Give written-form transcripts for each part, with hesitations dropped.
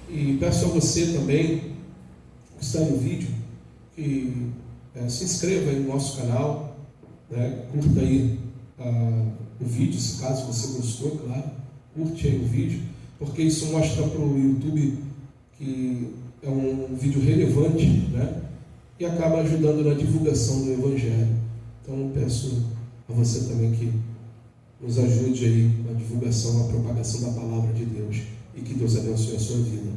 E peço a você também, que está no vídeo, que se inscreva aí no nosso canal, né? Curta aí o vídeo, se caso você gostou, claro, curte aí o vídeo, porque isso mostra para o YouTube que é um vídeo relevante, né? E acaba ajudando na divulgação do Evangelho. Então peço a você também que nos ajude aí na divulgação, na propagação da palavra de Deus, e que Deus abençoe a sua vida.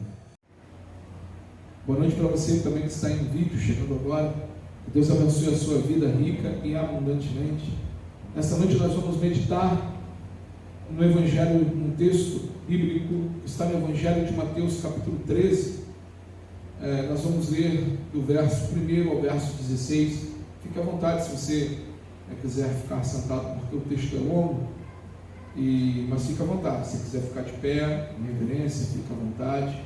Boa noite para você também que está em vídeo, chegando agora. Que Deus abençoe a sua vida rica e abundantemente. Nesta noite nós vamos meditar no Evangelho, num texto bíblico que está no Evangelho de Mateus, capítulo 13. Nós vamos ler do verso 1 ao verso 16. Fique à vontade se você quiser ficar sentado, porque o texto é longo, mas fique à vontade. Se quiser ficar de pé, em reverência, fique à vontade.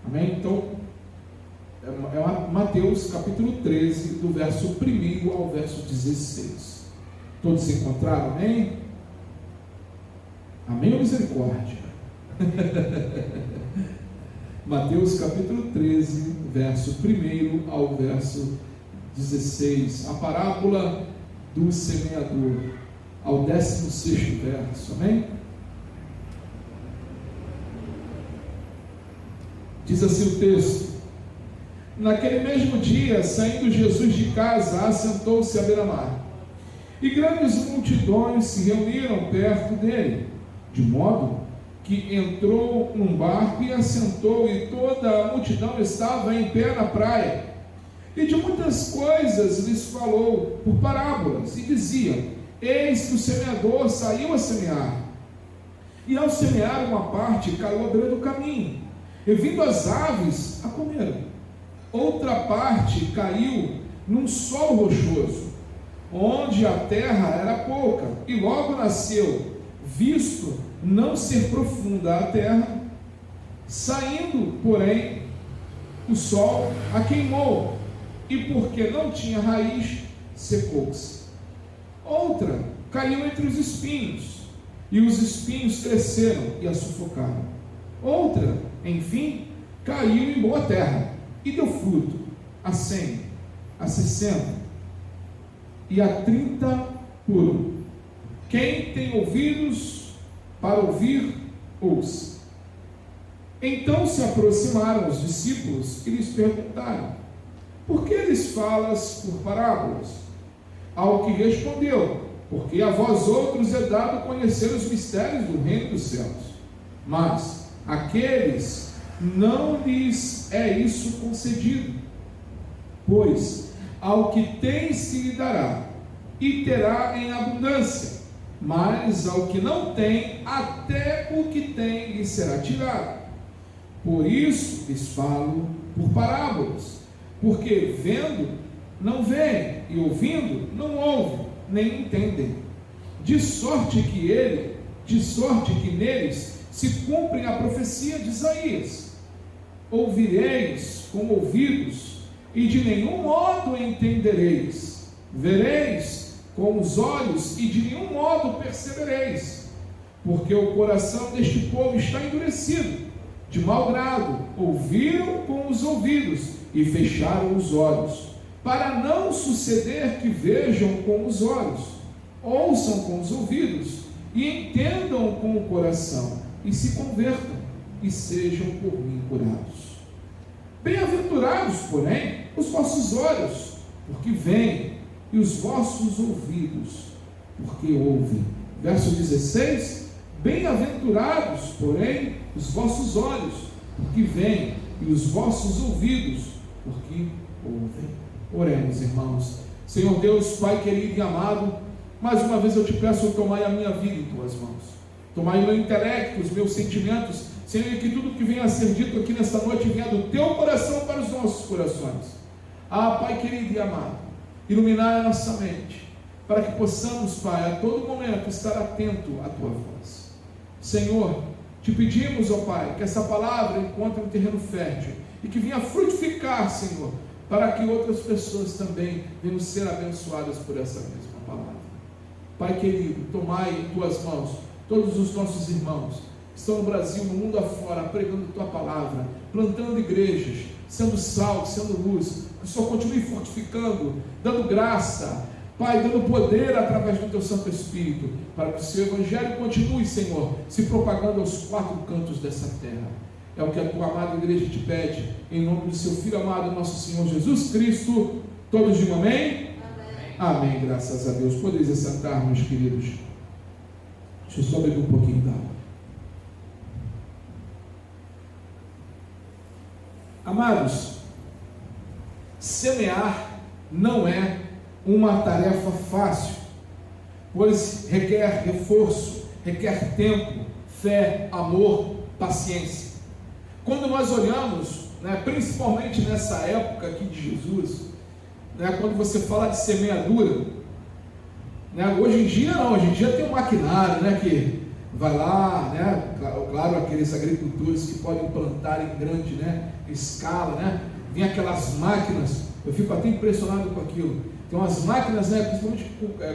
Amém? Então, é Mateus capítulo 13, do verso 1 ao verso 16. Todos se encontraram? Amém? Amém ou misericórdia? Mateus capítulo 13, verso 1 ao verso 16. A parábola do semeador, ao 16º verso. Amém? Diz assim o texto: naquele mesmo dia, saindo Jesus de casa, assentou-se à beira-mar, e grandes multidões se reuniram perto dele, de modo que entrou num barco e assentou, e toda a multidão estava em pé na praia. E de muitas coisas lhes falou por parábolas, e dizia: eis que o semeador saiu a semear, e ao semear uma parte caiu à beira do caminho, e vindo as aves a comeram. Outra parte caiu num solo rochoso, onde a terra era pouca, e logo nasceu, visto não ser profunda a terra. Saindo, porém, o sol a queimou, e porque não tinha raiz, secou-se. Outra caiu entre os espinhos, e os espinhos cresceram e a sufocaram. Outra, enfim, caiu em boa terra, e deu fruto, a 100, a 60, e a 30 por um. Quem tem ouvidos para ouvir, ouça. Então se aproximaram os discípulos e lhes perguntaram: por que lhes falas por parábolas? Ao que respondeu: porque a vós outros é dado conhecer os mistérios do reino dos céus, mas aqueles não lhes é isso concedido. Pois ao que tem se lhe dará, e terá em abundância, mas ao que não tem, até o que tem lhe será tirado. Por isso lhes falo por parábolas, porque vendo não veem, e ouvindo não ouvem, nem entendem. De sorte que neles se cumpre a profecia de Isaías: ouvireis com ouvidos, e de nenhum modo entendereis; vereis com os olhos, e de nenhum modo percebereis, porque o coração deste povo está endurecido, de mau grado, ouviram com os ouvidos e fecharam os olhos, para não suceder que vejam com os olhos, ouçam com os ouvidos e entendam com o coração, e se convertam e sejam por mim curados. Bem-aventurados, porém, os vossos olhos, porque veem, e os vossos ouvidos, porque ouvem. Verso 16: bem-aventurados, porém, os vossos olhos, porque veem, e os vossos ouvidos, porque ouvem. Oremos, irmãos. Senhor Deus, Pai querido e amado, mais uma vez eu te peço: tomai a minha vida em tuas mãos, tomai o meu intelecto, os meus sentimentos, Senhor, e que tudo que venha a ser dito aqui nesta noite venha do teu coração para os nossos corações. Pai querido e amado, iluminar a nossa mente, para que possamos, Pai, a todo momento estar atento à tua voz. Senhor, te pedimos, Pai, que essa palavra encontre um terreno fértil e que venha frutificar, Senhor, para que outras pessoas também venham ser abençoadas por essa mesma palavra. Pai querido, tomai em tuas mãos todos os nossos irmãos, estão no Brasil, no mundo afora, pregando a Tua palavra, plantando igrejas, sendo sal, sendo luz. Que o Senhor continue fortificando, dando graça, Pai, dando poder através do Teu Santo Espírito, para que o Seu Evangelho continue, Senhor, se propagando aos quatro cantos dessa terra. É o que a Tua amada igreja te pede, em nome do Seu Filho amado, nosso Senhor Jesus Cristo. Todos digam amém? Amém. Amém, graças a Deus. Podeis assentar, meus queridos. Deixa eu só beber um pouquinho d'água. Amados, semear não é uma tarefa fácil, pois requer reforço, requer tempo, fé, amor, paciência. Quando nós olhamos, principalmente nessa época aqui de Jesus, quando você fala de semeadura, hoje em dia não, hoje em dia tem um maquinário, que vai lá, claro, aqueles agricultores que podem plantar em grande escala, vem aquelas máquinas, eu fico até impressionado com aquilo. Tem umas máquinas, principalmente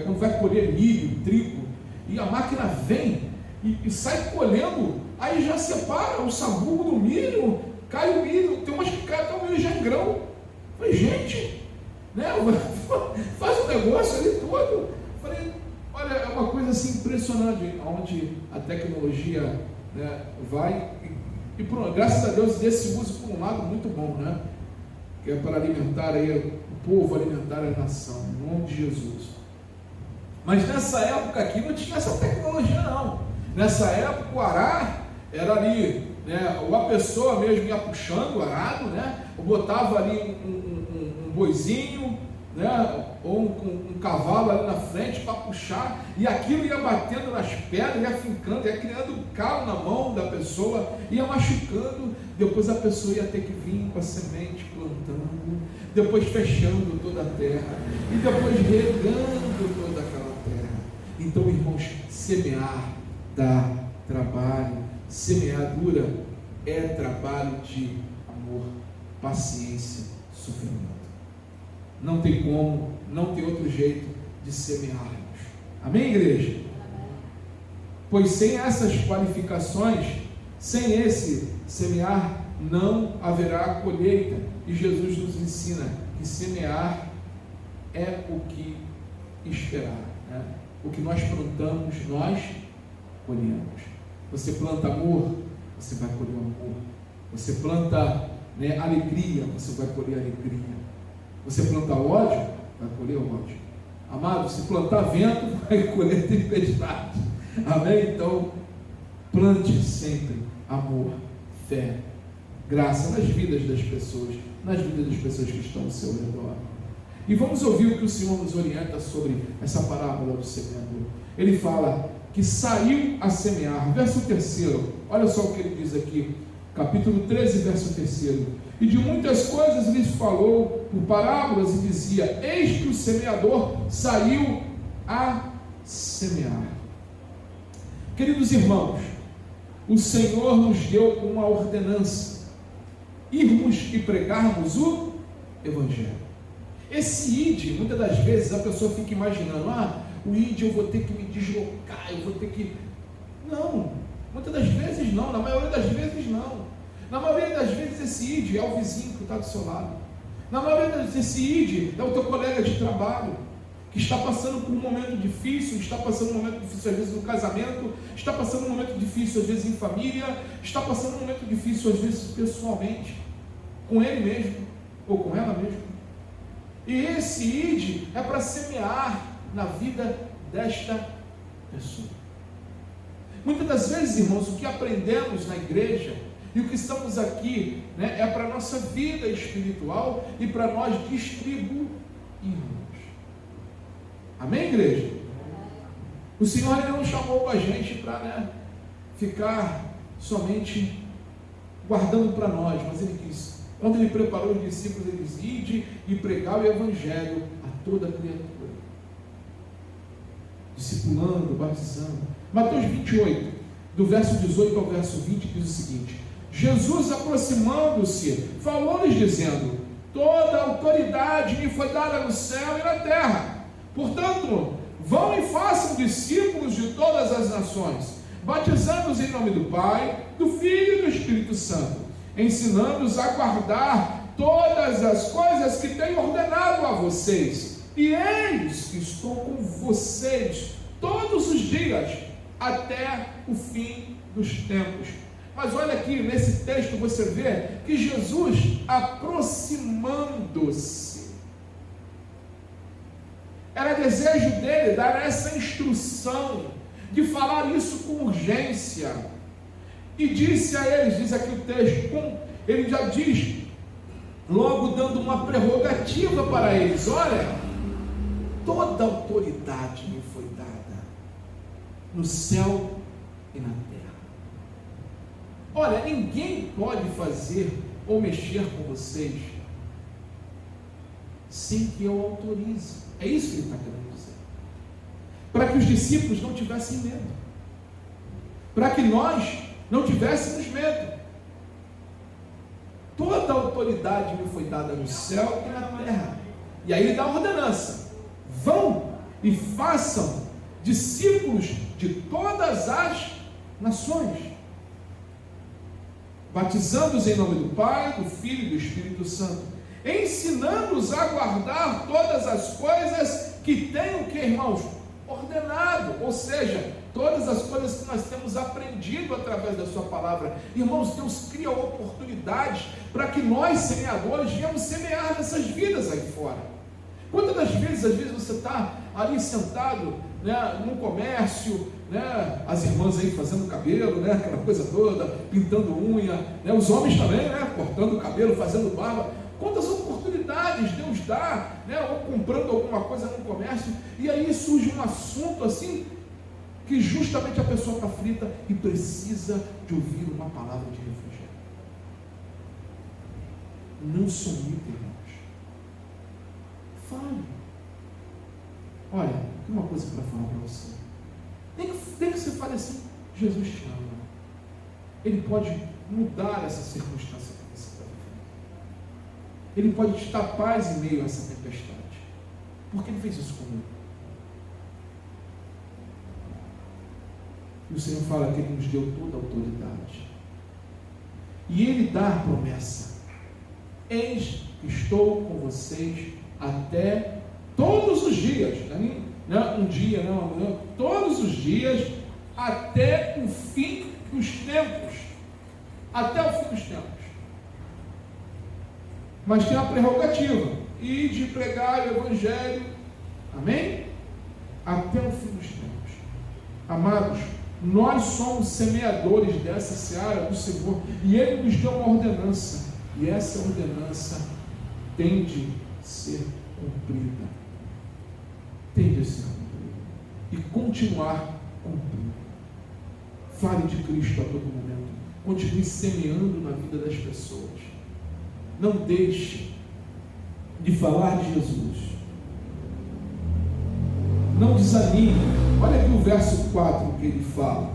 quando vai colher milho, trigo, e a máquina vem e sai colhendo, aí já separa o sabugo do milho, cai o milho, tem umas que cai até o milho já em grão. Falei, gente, faz um negócio ali todo. Falei, olha, é uma coisa assim impressionante, onde a tecnologia vai, e graças a Deus desse uso por um lado muito bom, que é para alimentar aí o povo, alimentar a nação, em nome de Jesus. Mas nessa época aqui não tinha essa tecnologia não. Nessa época o arar era ali, ou a pessoa mesmo ia puxando o arado, ou botava ali um boizinho, ou um cavalo ali na frente para puxar, e aquilo ia batendo nas pedras, ia fincando, ia criando calo na mão da pessoa, ia machucando. Depois a pessoa ia ter que vir com a semente plantando, depois fechando toda a terra, e depois regando toda aquela terra. Então, irmãos, semear dá trabalho, semeadura é trabalho de amor, paciência, sofrimento. Não tem como, não tem outro jeito de semearmos. Amém, igreja? Amém. Pois sem essas qualificações, sem esse semear, não haverá colheita. E Jesus nos ensina que semear é o que esperar. O que nós plantamos, nós colhemos. Você planta amor, você vai colher amor. Você planta alegria, você vai colher alegria. Você planta ódio, vai colher ódio. Amado, se plantar vento, vai colher tempestade. Amém? Então, plante sempre amor, fé, graça nas vidas das pessoas, nas vidas das pessoas que estão ao seu redor. E vamos ouvir o que o Senhor nos orienta sobre essa parábola do semeador. Ele fala que saiu a semear. Verso 3, olha só o que ele diz aqui, capítulo 13, verso 3. E de muitas coisas lhes falou por parábolas e dizia: eis que o semeador saiu a semear. Queridos irmãos, o Senhor nos deu uma ordenança: irmos e pregarmos o Evangelho. Esse ide, muitas das vezes a pessoa fica imaginando: o ide eu vou ter que me deslocar, eu vou ter que... Não, muitas das vezes não, na maioria das vezes não. Na maioria das vezes esse ide é o vizinho que está do seu lado. Na maioria das vezes esse ide é o teu colega de trabalho, que está passando por um momento difícil, está passando um momento difícil às vezes no casamento, está passando um momento difícil às vezes em família, está passando um momento difícil às vezes pessoalmente, com ele mesmo, ou com ela mesma. E esse ide é para semear na vida desta pessoa. Muitas das vezes, irmãos, o que aprendemos na igreja e o que estamos aqui, é para a nossa vida espiritual e para nós distribuirmos. Amém, igreja? O Senhor ele não chamou a gente para ficar somente guardando para nós, mas Ele disse, quando Ele preparou os discípulos, Ele disse: ide e pregar o Evangelho a toda criatura, discipulando, batizando. Mateus 28, do verso 18 ao verso 20, diz o seguinte: Jesus, aproximando-se, falou-lhes dizendo: toda autoridade me foi dada no céu e na terra. Portanto, vão e façam discípulos de todas as nações, batizando-os em nome do Pai, do Filho e do Espírito Santo, ensinando-os a guardar todas as coisas que tenho ordenado a vocês. E eis que estou com vocês todos os dias, até o fim dos tempos. Mas olha aqui, nesse texto você vê que Jesus, aproximando-se, era desejo dele dar essa instrução, de falar isso com urgência. E disse a eles, diz aqui o texto, ele já diz, logo dando uma prerrogativa para eles: olha, toda autoridade me foi dada, no céu e na terra. Olha, ninguém pode fazer ou mexer com vocês sem que eu autorize. É isso que ele está querendo dizer. Para que os discípulos não tivessem medo. Para que nós não tivéssemos medo. Toda a autoridade me foi dada no céu e na terra. E aí ele dá a ordenança: vão e façam discípulos de todas as nações, batizando-os em nome do Pai, do Filho e do Espírito Santo, ensinando-os a guardar todas as coisas que tenho, que, irmãos, ordenado, ou seja, todas as coisas que nós temos aprendido através da sua palavra. Irmãos, Deus cria oportunidades para que nós, semeadores, venhamos semear nessas vidas aí fora. Quantas das vezes, às vezes você está ali sentado, né, num comércio, né, as irmãs aí fazendo cabelo, né, aquela coisa toda, pintando unha, né, os homens também, né, cortando o cabelo, fazendo barba. Quantas oportunidades Deus dá, né, ou comprando alguma coisa no comércio, e aí surge um assunto assim, que justamente a pessoa está aflita e precisa de ouvir uma palavra de refrigério. Não se omita, irmãos. Fale. Olha, tem uma coisa para falar para você. Nem que você fale assim: Jesus te ama. Ele pode mudar essa circunstância que você está vivendo. Ele pode te dar paz em meio a essa tempestade. Porque Ele fez isso comigo. E o Senhor fala que Ele nos deu toda a autoridade. E Ele dá a promessa: eis que estou com vocês até todos os dias. Não um dia, não amanhã, todos os dias, até o fim dos tempos. Até o fim dos tempos. Mas tem a prerrogativa: e de pregar o Evangelho, amém? Até o fim dos tempos. Amados, nós somos semeadores dessa seara do Senhor, e Ele nos deu uma ordenança, e essa ordenança tem de ser cumprida. Tem de ser cumprida e continuar cumprida. Fale de Cristo a todo momento. Continue semeando na vida das pessoas. Não deixe de falar de Jesus. Não desanime. Olha aqui o verso 4 que ele fala: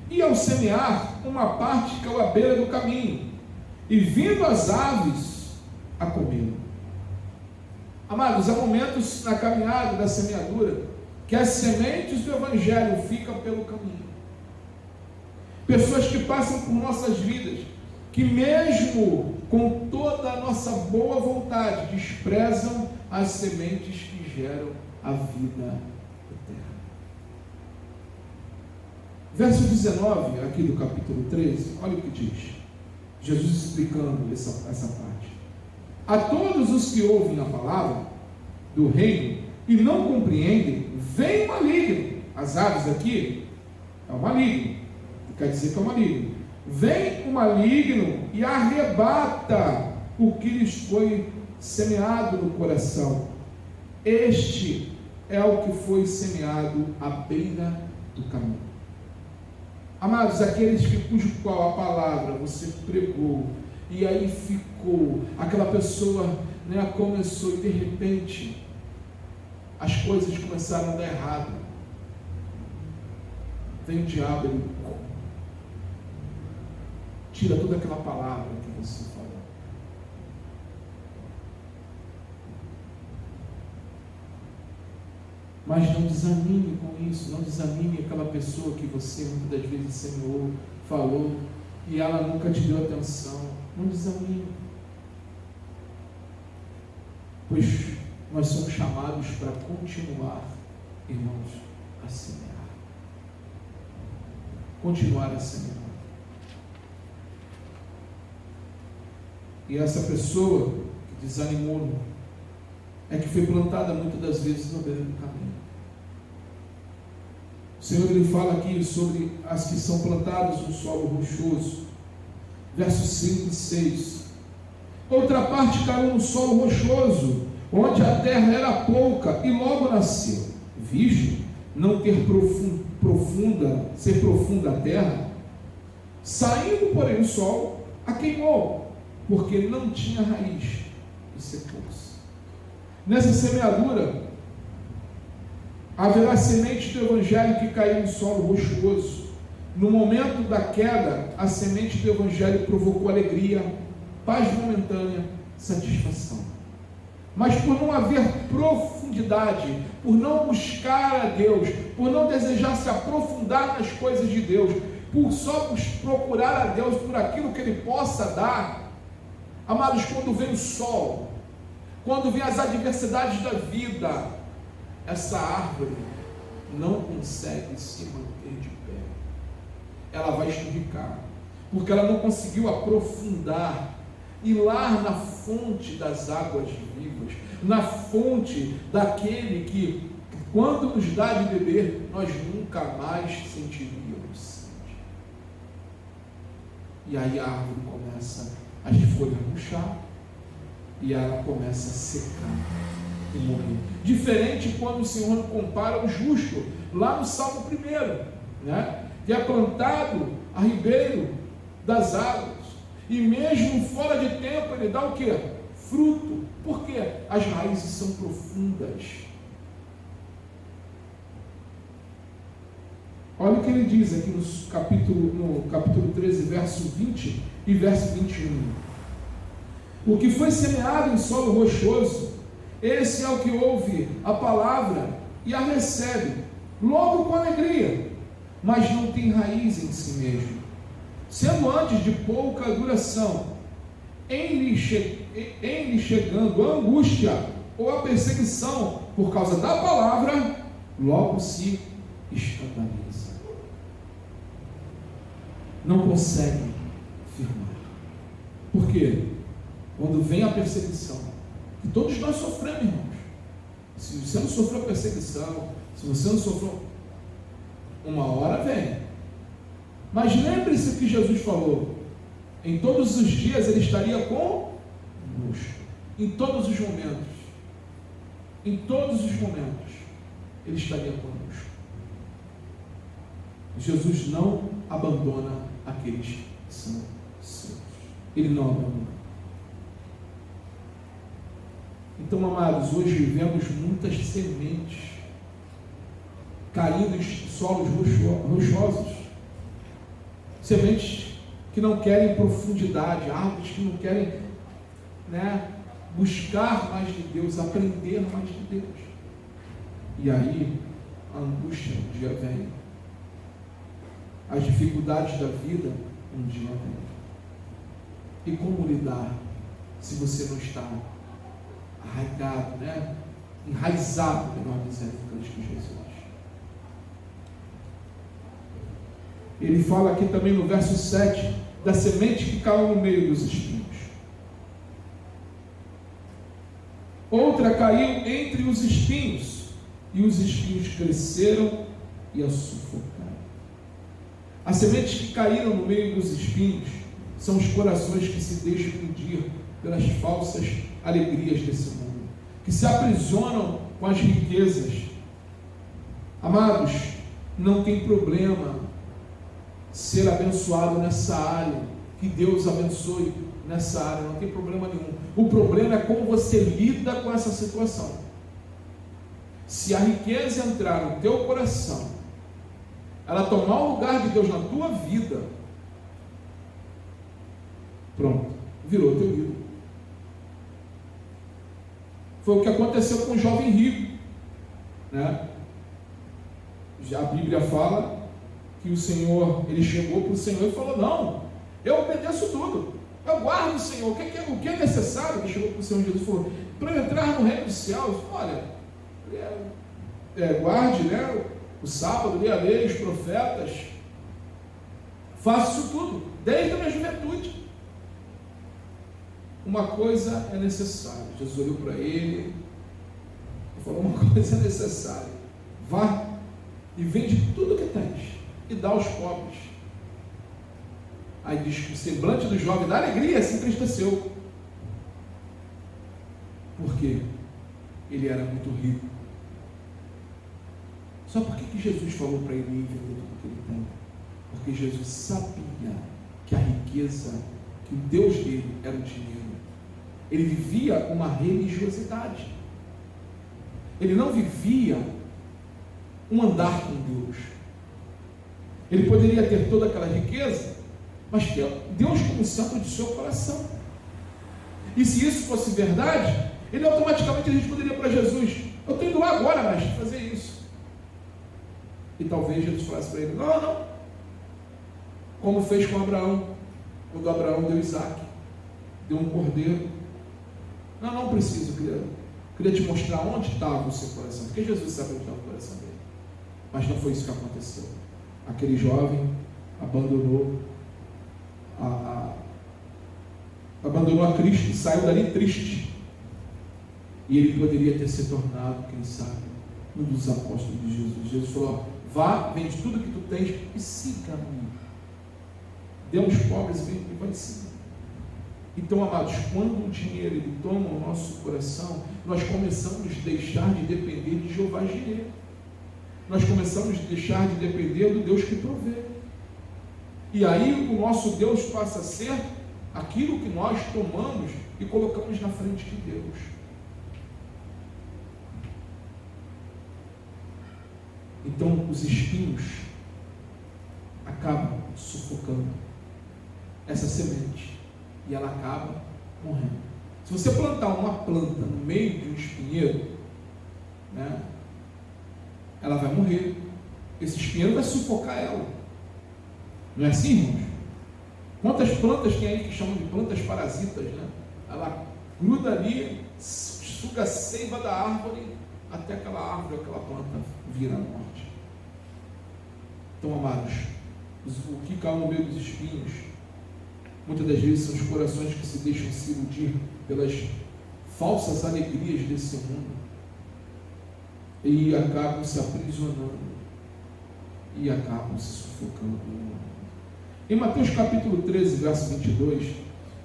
e ao semear, uma parte caiu à beira do caminho, e vindo as aves a comê-lo. Amados, há momentos na caminhada da semeadura que as sementes do Evangelho ficam pelo caminho. Pessoas que passam por nossas vidas, que mesmo com toda a nossa boa vontade, desprezam as sementes que geram a vida eterna. Verso 19, aqui do capítulo 13, olha o que diz. Jesus explicando essa parte. A todos os que ouvem a palavra do reino e não compreendem, vem o maligno. As aves aqui é o maligno, quer dizer que é o maligno. Vem o maligno e arrebata o que lhes foi semeado no coração. Este é o que foi semeado à beira do caminho. Amados, aqueles cujo qual a palavra você pregou, e aí ficou, aquela pessoa, né, começou, e de repente as coisas começaram a dar errado. Vem o diabo, ele tira toda aquela palavra que você falou. Mas não desanime com isso, não desanime aquela pessoa que você muitas das vezes semeou, falou, e ela nunca te deu atenção. Não desanime. Pois nós somos chamados para continuar, irmãos, a semear. Continuar a semear. E essa pessoa que desanimou é que foi plantada muitas das vezes no beira do caminho. O Senhor ele fala aqui sobre as que são plantadas no solo rochoso. Versos 5 e 6. Outra parte caiu no solo rochoso, onde a terra era pouca, e logo nasceu. Visto não ter ser profunda a terra, saindo, porém, o sol a queimou, porque não tinha raiz, e secou-se. Nessa semeadura, haverá semente do Evangelho que caiu no solo rochoso. No momento da queda, a semente do Evangelho provocou alegria, paz momentânea, satisfação. Mas por não haver profundidade, por não buscar a Deus, por não desejar se aprofundar nas coisas de Deus, por só procurar a Deus por aquilo que Ele possa dar, amados, quando vem o sol, quando vem as adversidades da vida, essa árvore não consegue se manter de pé. Ela vai esturricar, porque ela não conseguiu aprofundar, ir lá na fonte das águas vivas, na fonte daquele que, quando nos dá de beber, nós nunca mais sentiríamos sede. E aí a árvore começa, as folhas murchar, e ela começa a secar e morrer. Diferente quando o Senhor compara o justo, lá no Salmo 1, né? Que é plantado a ribeiro das águas, e mesmo fora de tempo ele dá o quê? Fruto. Por quê? As raízes são profundas. Olha o que ele diz aqui no capítulo 13, verso 20 e verso 21. O que foi semeado em solo rochoso, esse é o que ouve a palavra e a recebe, logo com alegria, mas não tem raiz em si mesmo, sendo antes de pouca duração, em lhe chegando a angústia ou a perseguição por causa da palavra, logo se escandaliza. Não consegue firmar. Por quê? Quando vem a perseguição, que todos nós sofremos, irmãos. Se você não sofreu perseguição, se você não sofreu, uma hora vem. Mas lembre-se que Jesus falou: em todos os dias Ele estaria conosco. Em todos os momentos. Em todos os momentos Ele estaria conosco. Jesus não abandona aqueles que são seus. Ele não abandona. Então, amados, hoje vivemos muitas sementes caindo em solos rochosos, sementes que não querem profundidade, árvores que não querem, buscar mais de Deus, aprender mais de Deus. E aí a angústia um dia vem, as dificuldades da vida um dia vem. E como lidar se você não está arraigado, enraizado, melhor dizendo, em Cristo Jesus? Ele fala aqui também no verso 7 da semente que caiu no meio dos espinhos. Outra caiu entre os espinhos, e os espinhos cresceram e a sufocaram. As sementes que caíram no meio dos espinhos são os corações que se deixam iludir pelas falsas alegrias desse mundo, que se aprisionam com as riquezas. Amados, não tem problema ser abençoado nessa área, que Deus abençoe nessa área, não tem problema nenhum. O problema é como você lida com essa situação. Se a riqueza entrar no teu coração, ela tomar o lugar de Deus na tua vida, pronto, virou teu ídolo. Foi o que aconteceu com o jovem rico, a Bíblia fala que o Senhor, ele chegou para o Senhor e falou: não, eu obedeço tudo, eu guardo o Senhor, o que é necessário? Ele chegou para o Senhor Jesus e falou: para eu entrar no reino dos céus, olha, guarde, né, o sábado, lê a lei, os profetas, faço isso tudo, desde a minha juventude. Uma coisa é necessária. Jesus olhou para ele e falou: uma coisa é necessária, vá e vende tudo que tens e dá aos pobres. Aí diz que o semblante do jovem, da alegria, se entristeceu. Por quê? Ele era muito rico. Só por que Jesus falou para ele ir vender tudo que ele tem? Porque Jesus sabia que a riqueza, que o Deus dele era o dinheiro. Ele vivia uma religiosidade. Ele não vivia um andar com Deus. Ele poderia ter toda aquela riqueza, mas ter Deus como centro de seu coração. E se isso fosse verdade, ele automaticamente responderia para Jesus: eu estou indo lá agora, mestre, fazer isso. E talvez Jesus falasse para ele: não, como fez com Abraão, quando Abraão deu Isaac, deu um cordeiro. Não preciso, queria te mostrar onde estava o seu coração, porque Jesus sabe onde estava o coração dele. Mas não foi isso que aconteceu. Aquele jovem abandonou a Cristo e saiu dali triste. E ele poderia ter se tornado, quem sabe, um dos apóstolos de Jesus. Jesus falou: vá, vende tudo que tu tens e siga-me. Dê aos pobres e vai seguir. Então, amados, quando o dinheiro ele toma o nosso coração, nós começamos a deixar de depender de Jeová Jireh. Nós começamos a deixar de depender do Deus que provê. E aí o nosso Deus passa a ser aquilo que nós tomamos e colocamos na frente de Deus. Então os espinhos acabam sufocando essa semente e ela acaba morrendo. Se você plantar uma planta no meio de um espinheiro, né, ela vai morrer. Esse espinheiro vai sufocar ela. Não é assim, irmãos? Quantas plantas tem aí que chamam de plantas parasitas, né? Ela gruda ali, suga a seiva da árvore, até aquela árvore, aquela planta vira a morte. Então, amados, o que cai no meio dos espinhos, muitas das vezes são os corações que se deixam se iludir pelas falsas alegrias desse mundo e acabam se aprisionando e acabam se sufocando. Em Mateus capítulo 13, verso 22,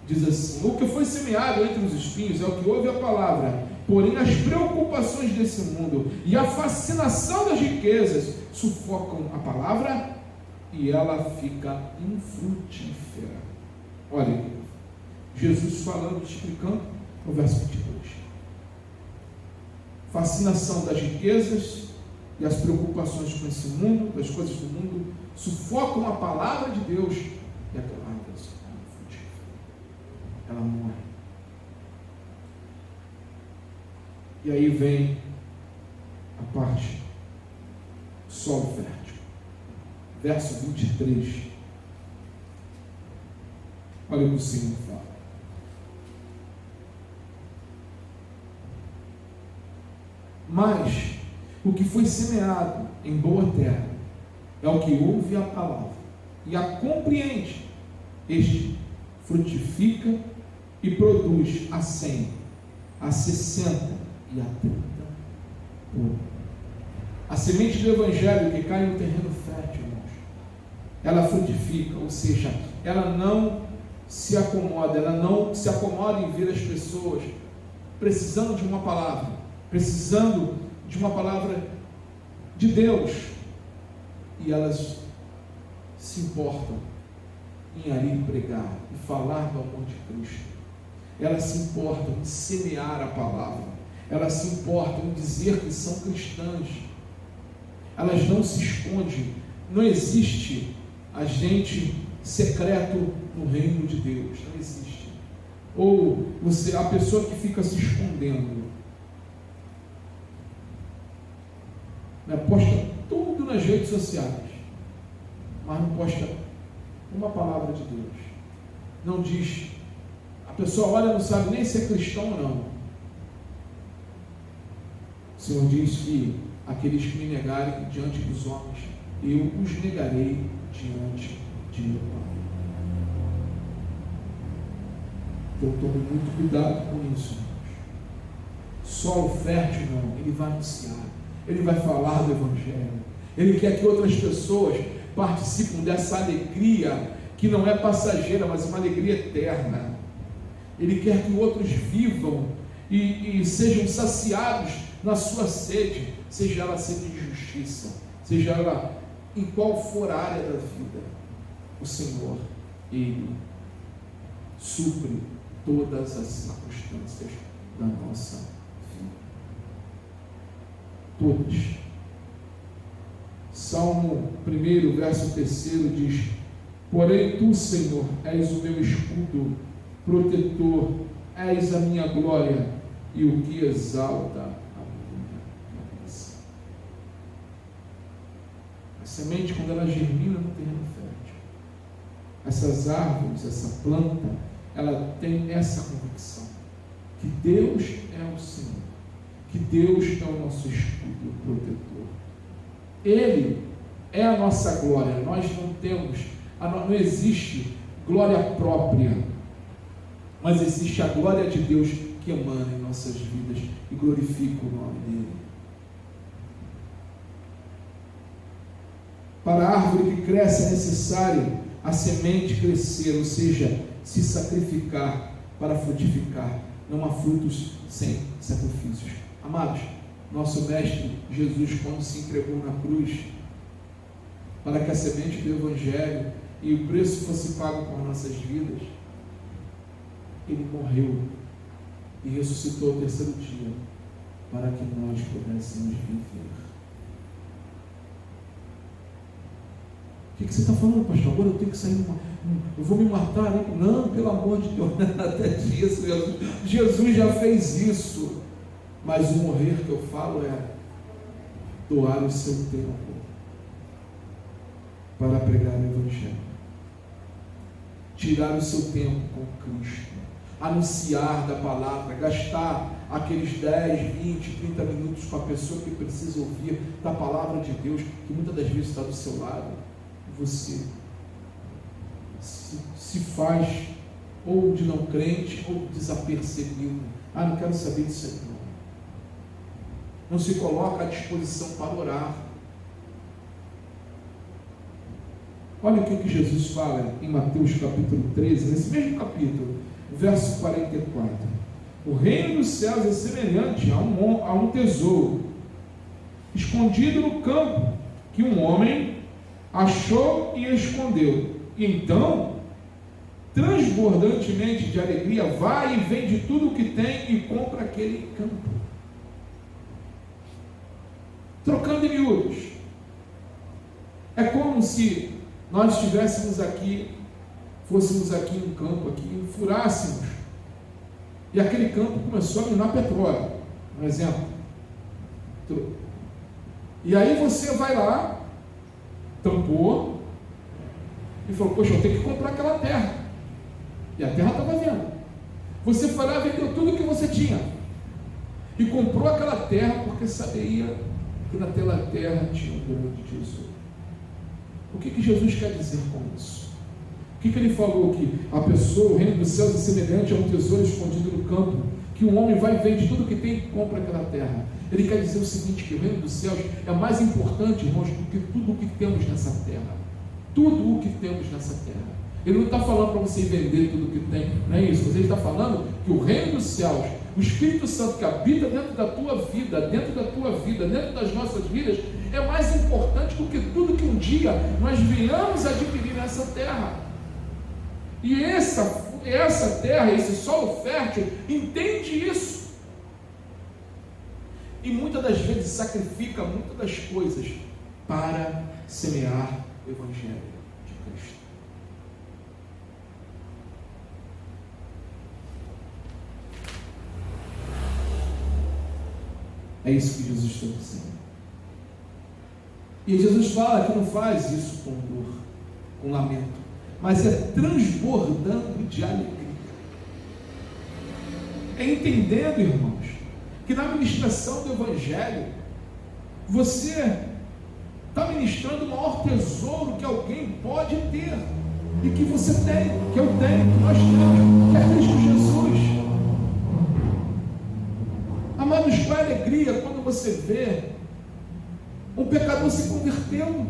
diz assim: o que foi semeado entre os espinhos é o que ouve a palavra, porém as preocupações desse mundo e a fascinação das riquezas sufocam a palavra e ela fica infrutífera. Olha, Jesus falando, explicando no verso 22. Fascinação das riquezas e as preocupações com esse mundo, das coisas do mundo, sufocam a palavra de Deus e aquela árvore se torna frutífera. Ela morre. E aí vem a parte solo fértil. Verso 23. Olha o que o Senhor fala. Mas o que foi semeado em boa terra é o que ouve a palavra e a compreende. Este frutifica e produz a 100, a 60 e a 30 por ano. A semente do Evangelho que cai no terreno fértil, irmãos, ela frutifica, ou seja, ela não se acomoda, ela não se acomoda em ver as pessoas precisando de uma palavra, precisando de uma palavra de Deus, e elas se importam em ali pregar e falar do amor de Cristo. Elas se importam em semear a palavra, elas se importam em dizer que são cristãs. Elas não se escondem. Não existe agente secreto no reino de Deus, não existe. Ou a pessoa que fica se escondendo, né, posta tudo tudo nas redes sociais, mas não posta uma palavra de Deus. Não diz. A pessoa olha e não sabe nem se é cristão ou não. O Senhor diz que aqueles que me negarem diante dos homens, eu os negarei diante de meu Pai. Então tome muito cuidado com isso, irmãos. Solo fértil não, ele vai anunciar, ele vai falar do Evangelho, ele quer que outras pessoas participem dessa alegria que não é passageira, mas uma alegria eterna. Ele quer que outros vivam e sejam saciados na sua sede, seja ela sede de justiça, seja ela em qual for a área da vida. O Senhor, Ele supre todas as circunstâncias da nossa vida. Todas. Salmo 1, verso 3 diz: porém tu, Senhor, és o meu escudo protetor, és a minha glória e o que exalta a minha cabeça. A semente, quando ela germina no terreno fértil, essas árvores, essa planta, ela tem essa convicção, que Deus é o Senhor, que Deus é o nosso escudo protetor. Ele é a nossa glória. Nós não temos, não existe glória própria, mas existe a glória de Deus que emana em nossas vidas e glorifica o nome dele. Para a árvore que cresce é necessário a semente crescer, ou seja, se sacrificar para frutificar. Não há frutos sem sacrifícios. Amados, nosso Mestre Jesus, quando se entregou na cruz para que a semente do Evangelho e o preço fosse pago por nossas vidas, Ele morreu e ressuscitou ao terceiro dia para que nós pudéssemos viver. O que você está falando, pastor? Agora eu tenho que sair, eu vou me matar, né? Não, pelo amor de Deus, nada disso. Jesus já fez isso. Mas o morrer que eu falo é doar o seu tempo para pregar o Evangelho, tirar o seu tempo com Cristo, anunciar da palavra, gastar aqueles 10, 20, 30 minutos com a pessoa que precisa ouvir da palavra de Deus, que muitas das vezes está do seu lado. Você se faz ou de não crente ou desapercebido. Não quero saber disso aí não. Não se coloca à disposição para orar. Olha o que Jesus fala em Mateus capítulo 13, nesse mesmo capítulo, verso 44. O reino dos céus é semelhante a um tesouro escondido no campo, que um homem achou e escondeu. E então, transbordantemente de alegria, vai e vende tudo o que tem e compra aquele campo. Trocando em miúdos, é como se nós estivéssemos aqui, fôssemos aqui em um campo aqui, e furássemos, e aquele campo começou a minar petróleo, um exemplo. E aí você vai lá, tampou, e falou: poxa, eu tenho que comprar aquela terra. E a terra estava vendo. Você foi lá e vendeu tudo que você tinha, e comprou aquela terra porque sabia que naquela terra tinha um grande tesouro. O que Jesus quer dizer com isso? O que ele falou? Que a pessoa, o reino dos céus é semelhante a um tesouro escondido no campo, que um homem vai e vende tudo que tem e compra aquela terra. Ele quer dizer o seguinte, que o reino dos céus é mais importante, irmãos, do que tudo o que temos nessa terra. Tudo o que temos nessa terra. Ele não está falando para você vender tudo o que tem, não é isso. Mas ele está falando que o reino dos céus, o Espírito Santo que habita dentro da tua vida, dentro das nossas vidas, é mais importante do que tudo que um dia nós venhamos a adquirir nessa terra. E essa terra, esse solo fértil, entende isso. E muitas das vezes sacrifica muitas das coisas para semear o Evangelho de Cristo. É isso que Jesus está dizendo. E Jesus fala que não faz isso com dor, com lamento, mas é transbordando de alegria. É entendendo, irmãos, que na ministração do Evangelho, você está ministrando o maior tesouro que alguém pode ter, e que você tem, que eu tenho, que nós temos, que é Cristo Jesus. Amados, qual é a alegria quando você vê um pecador se convertendo,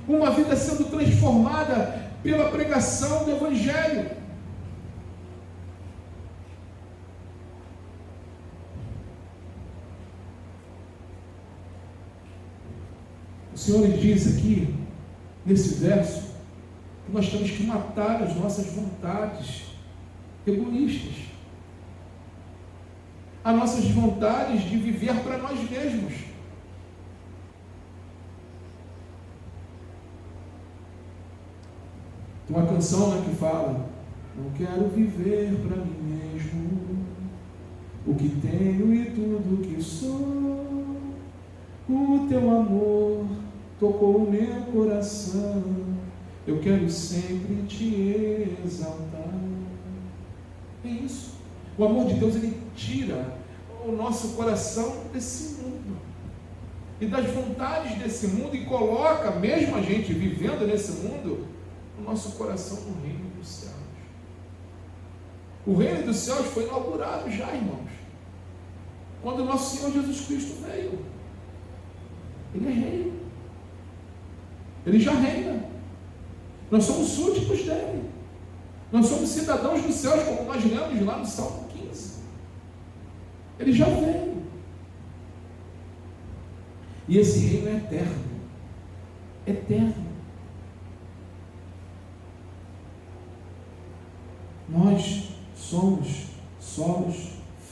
uma vida sendo transformada pela pregação do Evangelho. O Senhor diz aqui, nesse verso, que nós temos que matar as nossas vontades egoístas, as nossas vontades de viver para nós mesmos. Tem uma canção, né, que fala: não quero viver para mim mesmo, o que tenho e tudo que sou, o teu amor tocou o meu coração, eu quero sempre te exaltar. É isso. O amor de Deus, ele tira o nosso coração desse mundo e das vontades desse mundo e coloca, mesmo a gente vivendo nesse mundo, o nosso coração no reino dos céus. O reino dos céus foi inaugurado já, irmãos, quando o nosso Senhor Jesus Cristo veio. Ele é rei, ele já reina, nós somos súditos dele, nós somos cidadãos dos céus, como nós lemos lá no Salmo 15. Ele já veio, e esse reino é eterno, eterno. Nós somos solos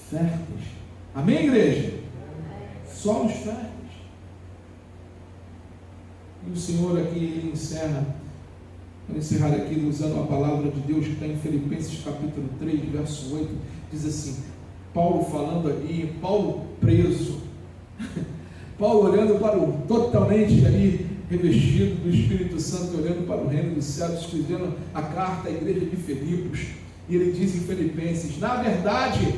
férteis. Amém, igreja? Solos férteis. E o Senhor aqui, ele encerra, para encerrar aqui usando a palavra de Deus que está em Filipenses capítulo 3, verso 8, diz assim, Paulo falando ali, Paulo preso, Paulo olhando para o, totalmente ali, revestido do Espírito Santo, olhando para o reino dos céus, escrevendo a carta à igreja de Filipos, e ele diz em Filipenses, na verdade,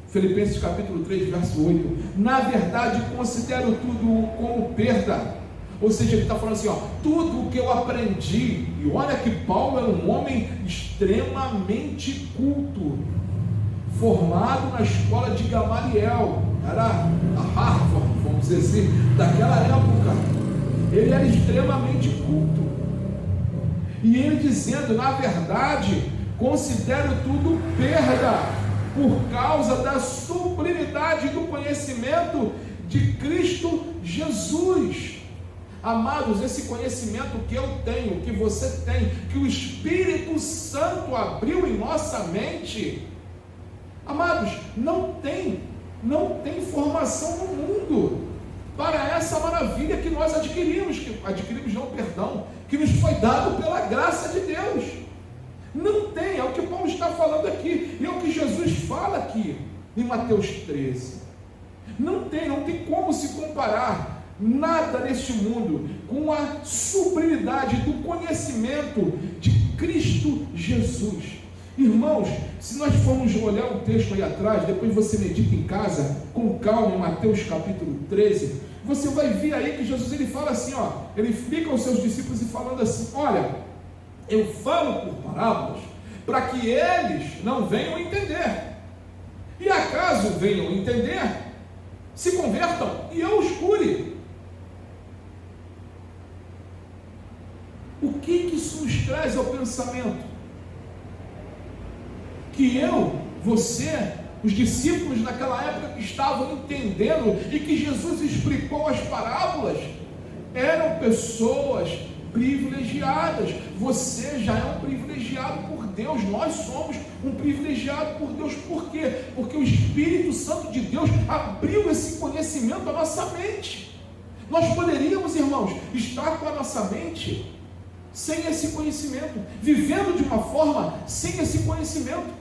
Filipenses capítulo 3, verso 8, na verdade considero tudo como perda. Ou seja, ele está falando assim, ó, tudo o que eu aprendi, e olha que Paulo era um homem extremamente culto, formado na escola de Gamaliel, era a Harvard, vamos dizer assim, daquela época. Ele era extremamente culto, e ele dizendo, na verdade, considero tudo perda, por causa da sublimidade do conhecimento de Cristo Jesus. Amados, esse conhecimento que eu tenho, que você tem, que o Espírito Santo abriu em nossa mente, amados, não tem formação no mundo para essa maravilha que nós adquirimos, que nos foi dado pela graça de Deus. Não tem, é o que Paulo está falando aqui, e é o que Jesus fala aqui em Mateus 13. Não tem como se comparar nada neste mundo com a sublimidade do conhecimento de Cristo Jesus. Irmãos, se nós formos olhar o texto aí atrás, depois você medita em casa, com calma, em Mateus capítulo 13, você vai ver aí que Jesus, ele fala assim, ó, ele fica aos seus discípulos e falando assim, olha, eu falo por parábolas, para que eles não venham entender, e acaso venham entender, se convertam e eu os cure. O que isso nos traz ao pensamento? Que eu, você, os discípulos naquela época que estavam entendendo e que Jesus explicou as parábolas, eram pessoas privilegiadas. Você já é um privilegiado por Deus, nós somos um privilegiado por Deus. Por quê? Porque o Espírito Santo de Deus abriu esse conhecimento à nossa mente. Nós poderíamos, irmãos, estar com a nossa mente sem esse conhecimento, vivendo de uma forma sem esse conhecimento.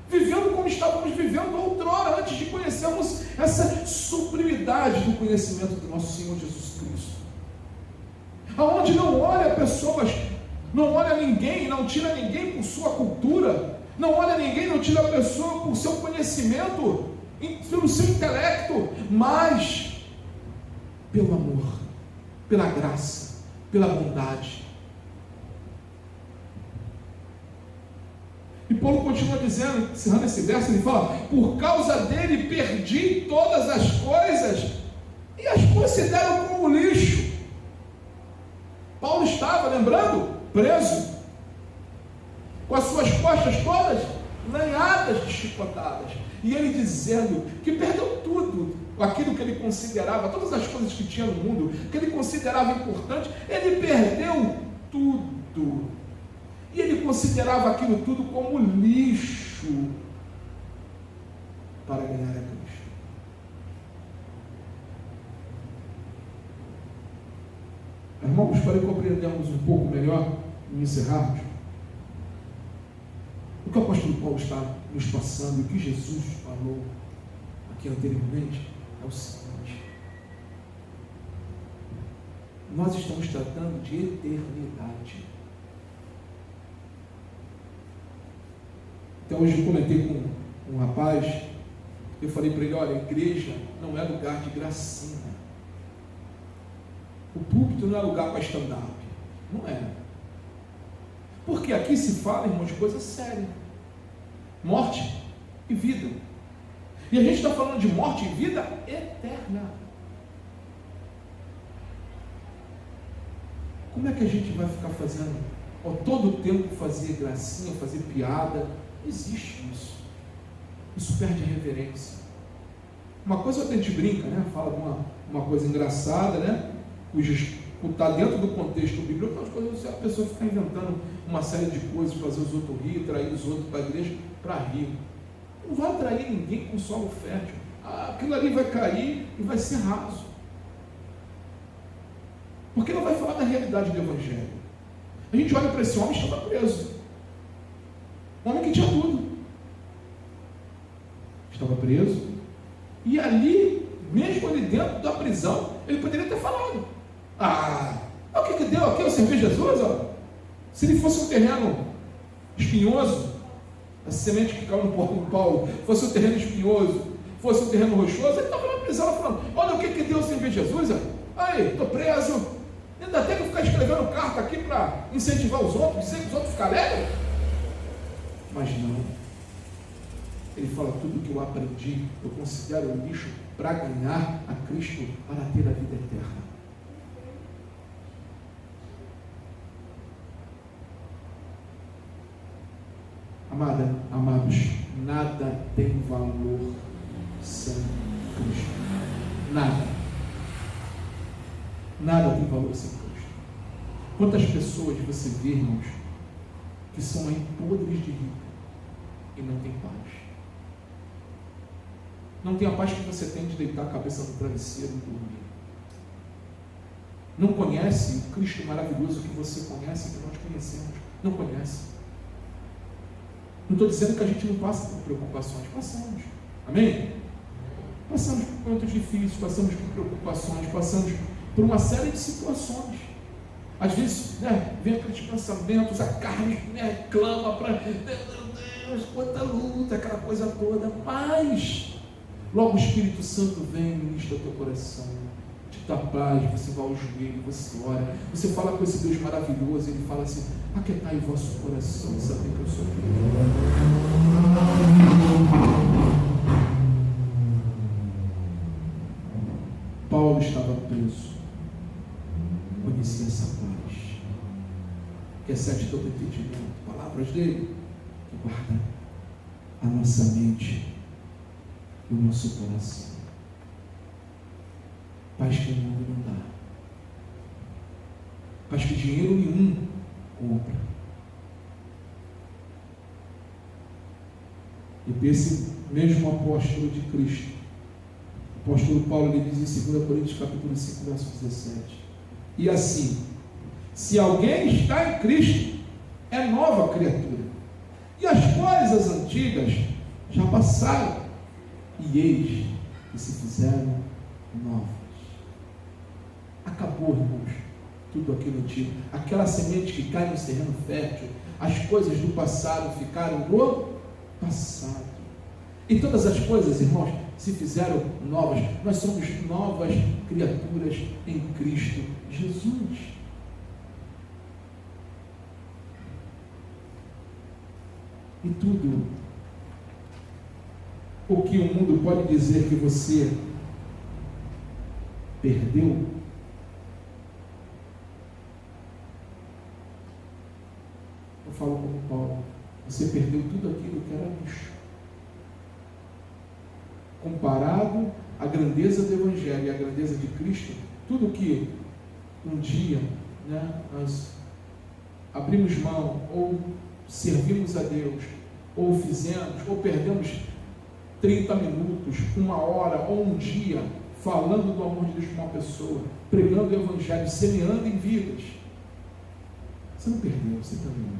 vivendo como estávamos vivendo outrora, antes de conhecermos essa sublimidade do conhecimento do nosso Senhor Jesus Cristo. Aonde não olha pessoas, não olha ninguém, não tira ninguém por sua cultura, não olha ninguém, não tira a pessoa por seu conhecimento, pelo seu intelecto, mas pelo amor, pela graça, pela bondade. E Paulo continua dizendo, encerrando esse verso, ele fala: por causa dele perdi todas as coisas e as considero como lixo. Paulo estava, lembrando, preso, com as suas costas todas lanhadas de chicotadas, e ele dizendo que perdeu tudo, aquilo que ele considerava, todas as coisas que tinha no mundo, que ele considerava importante, ele perdeu tudo. E ele considerava aquilo tudo como lixo para ganhar a Cristo. Irmãos, para compreendermos um pouco melhor e encerrarmos, o que o apóstolo Paulo está nos passando, e o que Jesus falou aqui anteriormente, é o seguinte: nós estamos tratando de eternidade. Então hoje eu comentei com um rapaz, eu falei para ele: olha, a igreja não é lugar de gracinha, o púlpito não é lugar para stand-up, não é, porque aqui se fala, irmãos, de coisa séria, morte e vida, e a gente está falando de morte e vida eterna. Como é que a gente vai ficar fazendo, todo o tempo fazer gracinha, fazer piada? Não existe isso. Isso perde a reverência. Uma coisa a gente brinca, né? Fala uma coisa engraçada, né? Está dentro do contexto bíblico, outras coisas, a pessoa fica inventando uma série de coisas, fazer os outros rir, trair os outros para a igreja para rir. Não vai atrair ninguém com solo fértil. Aquilo ali vai cair e vai ser raso. Porque não vai falar da realidade do Evangelho. A gente olha para esse homem que estava preso. Um homem que tinha tudo. Estava preso. E ali, mesmo ali dentro da prisão, ele poderia ter falado: o que deu aqui? Eu servi Jesus? Ó. Se ele fosse um terreno espinhoso, a semente que caiu no Paulo, fosse um terreno espinhoso, fosse um terreno rochoso, ele estava na prisão falando: olha o que deu servir Jesus? Ó. Aí, estou preso. Ainda tem que ficar escrevendo carta aqui para incentivar os outros, dizer que os outros ficam alegres. Mas não. Ele fala: tudo que eu aprendi, eu considero lixo para ganhar a Cristo, para ter a vida eterna. Amados, nada tem valor sem Cristo. Nada tem valor sem Cristo. Quantas pessoas você vê, irmãos, que são aí podres de rico e não tem paz? Não tem a paz que você tem de deitar a cabeça no travesseiro e dormir. Não conhece o Cristo maravilhoso que você conhece, que nós conhecemos. Não conhece. Não estou dizendo que a gente não passa por preocupações. Passamos. Amém? Passamos por momentos difíceis, passamos por preocupações, passamos por uma série de situações. Às vezes, vem aqueles pensamentos, a carne clama para: meu Deus, quanta luta, aquela coisa toda. Mas logo o Espírito Santo vem e ministra o teu coração, te dá paz, você vai ao joelho, você ora, você fala com esse Deus maravilhoso, ele fala assim: aquietai vosso coração e sabei que eu sou Deus. Paulo estava preso, conhecia essa paz, que excede todo entendimento. Palavras dele que guarda a nossa mente e o nosso coração. Paz que o mundo não dá, paz que dinheiro nenhum compra. E esse mesmo apóstolo de Cristo, o apóstolo Paulo, ele diz em 2 Coríntios capítulo 5, verso 17: e assim, se alguém está em Cristo, é nova criatura, e as coisas antigas já passaram, e eis que se fizeram novas. Acabou, irmãos, tudo aquilo antigo. Aquela semente que cai no terreno fértil, as coisas do passado ficaram no passado. E todas as coisas, irmãos, se fizeram novas. Nós somos novas criaturas em Cristo Jesus. E tudo o que o mundo pode dizer que você perdeu, eu falo como Paulo, você perdeu tudo aquilo que era lixo. Comparado à grandeza do Evangelho e à grandeza de Cristo, tudo que um dia, nós abrimos mão, ou servimos a Deus, ou fizemos, ou perdemos 30 minutos, 1 hora, ou um dia, falando do amor de Deus para uma pessoa, pregando o Evangelho, semeando em vidas. Você não perdeu, você também não.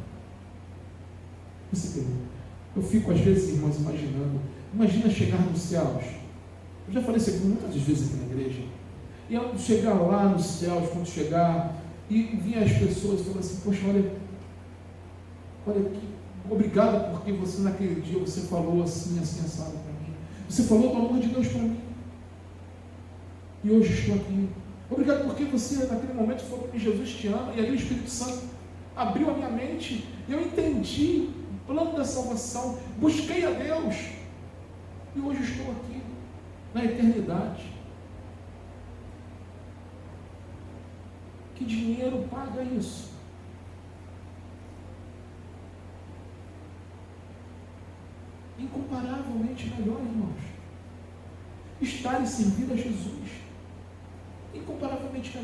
Você perdeu. Eu fico às vezes, irmãos, imaginando, imagina chegar nos céus. Eu já falei isso aqui muitas vezes aqui na igreja. E ao chegar lá nos céus, quando chegar, e vir as pessoas falando assim, poxa, olha aqui, obrigado porque você naquele dia você falou assim, assim, assado para mim. Você falou do amor de Deus para mim. E hoje estou aqui. Obrigado porque você naquele momento falou que Jesus te ama. E ali o Espírito Santo abriu a minha mente. E eu entendi o plano da salvação. Busquei a Deus. E hoje estou aqui, na eternidade. Que dinheiro paga isso? Incomparavelmente melhor, irmãos, estar e servir a Jesus. Incomparavelmente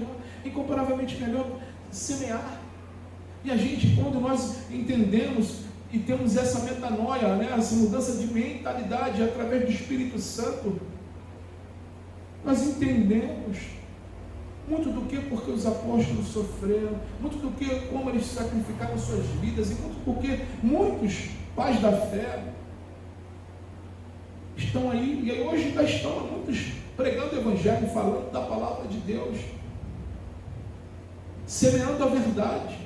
melhor semear. E a gente, quando nós entendemos e temos essa metanoia, essa mudança de mentalidade através do Espírito Santo, nós entendemos muito do que porque os apóstolos sofreram, muito do que como eles sacrificaram suas vidas, e muito porque muitos pais da fé estão aí, e hoje ainda estão muitos pregando o Evangelho, falando da palavra de Deus, semeando a verdade.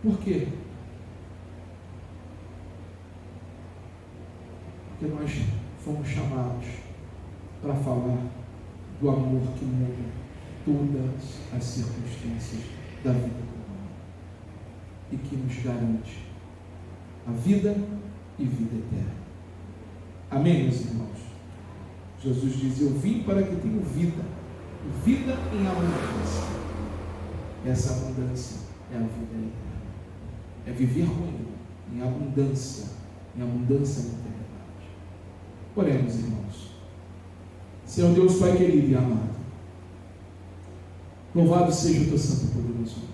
Por quê? Porque nós fomos chamados para falar do amor que muda todas as circunstâncias da vida humana e que nos garante a vida e vida eterna. Amém, meus irmãos? Jesus diz, eu vim para que tenham vida em abundância. Essa abundância é a vida eterna. É viver com Ele em abundância na eternidade. Oremos, irmãos. Senhor Deus, Pai querido e amado, louvado seja o teu santo e poderoso nome.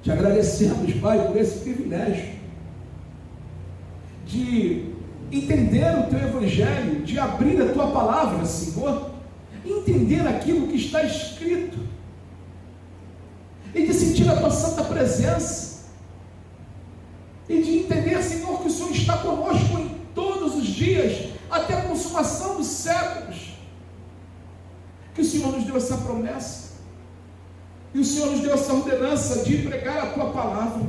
Te agradecemos, Pai, por esse privilégio de entender o teu Evangelho, de abrir a tua palavra, Senhor, entender aquilo que está escrito e de sentir a tua santa presença e de entender, Senhor, que o Senhor está conosco em todos os dias até a consumação dos séculos, que o Senhor nos deu essa promessa e o Senhor nos deu essa ordenança de pregar a tua palavra.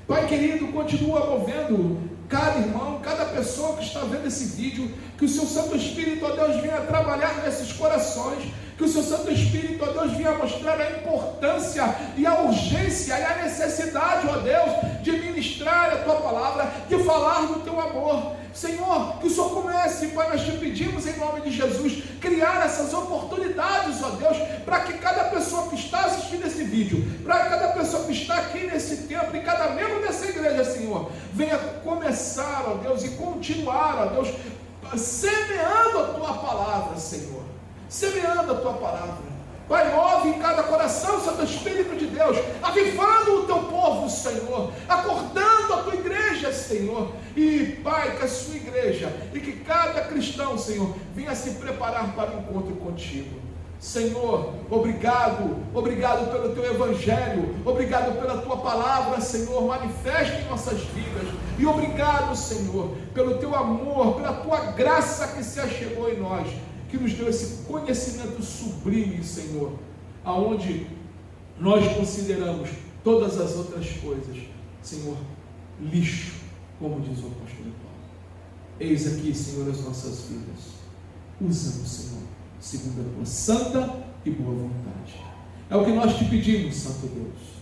Pai querido, continua movendo cada irmão, cada pessoa que está vendo esse vídeo, que o seu Santo Espírito, ó Deus, venha trabalhar nesses corações, que o seu Santo Espírito, ó Deus, venha mostrar a importância e a urgência e a necessidade, ó Deus, de ministrar a tua palavra, de falar do teu amor. Senhor, que o Senhor comece, Pai, nós te pedimos em nome de Jesus, criar essas oportunidades, ó Deus, para que cada pessoa que está assistindo esse vídeo, para cada pessoa que está aqui nesse templo, e cada membro dessa igreja, Senhor, venha começar, ó Deus, e continuar, ó Deus, semeando a tua palavra, Senhor, semeando a tua palavra. Pai, move em cada coração, Santo Espírito de Deus, avivando o teu povo, Senhor, acordando a tua igreja, Senhor, e Pai, que a sua igreja, e que cada cristão, Senhor, venha se preparar para o encontro contigo. Senhor, obrigado pelo Teu Evangelho, obrigado pela Tua Palavra, Senhor, manifesta em nossas vidas, e obrigado, Senhor, pelo Teu amor, pela Tua graça que se achegou em nós, que nos deu esse conhecimento sublime, Senhor, aonde nós consideramos todas as outras coisas, Senhor, lixo, como diz o apóstolo Paulo. Eis aqui, Senhor, as nossas vidas, usa-nos, Senhor, segundo a Tua santa e boa vontade. É o que nós te pedimos, Santo Deus.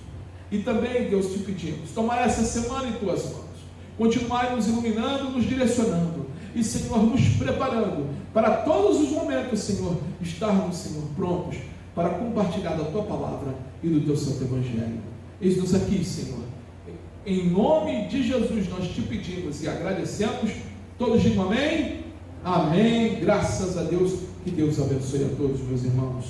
E também, Deus, te pedimos, tomar essa semana em Tuas mãos, continuar nos iluminando, nos direcionando, e, Senhor, nos preparando para todos os momentos, Senhor, estarmos, Senhor, prontos para compartilhar da Tua palavra e do Teu santo Evangelho. Eis-nos aqui, Senhor. Em nome de Jesus nós te pedimos e agradecemos. Todos digam amém? Amém. Graças a Deus. Que Deus abençoe a todos, meus irmãos.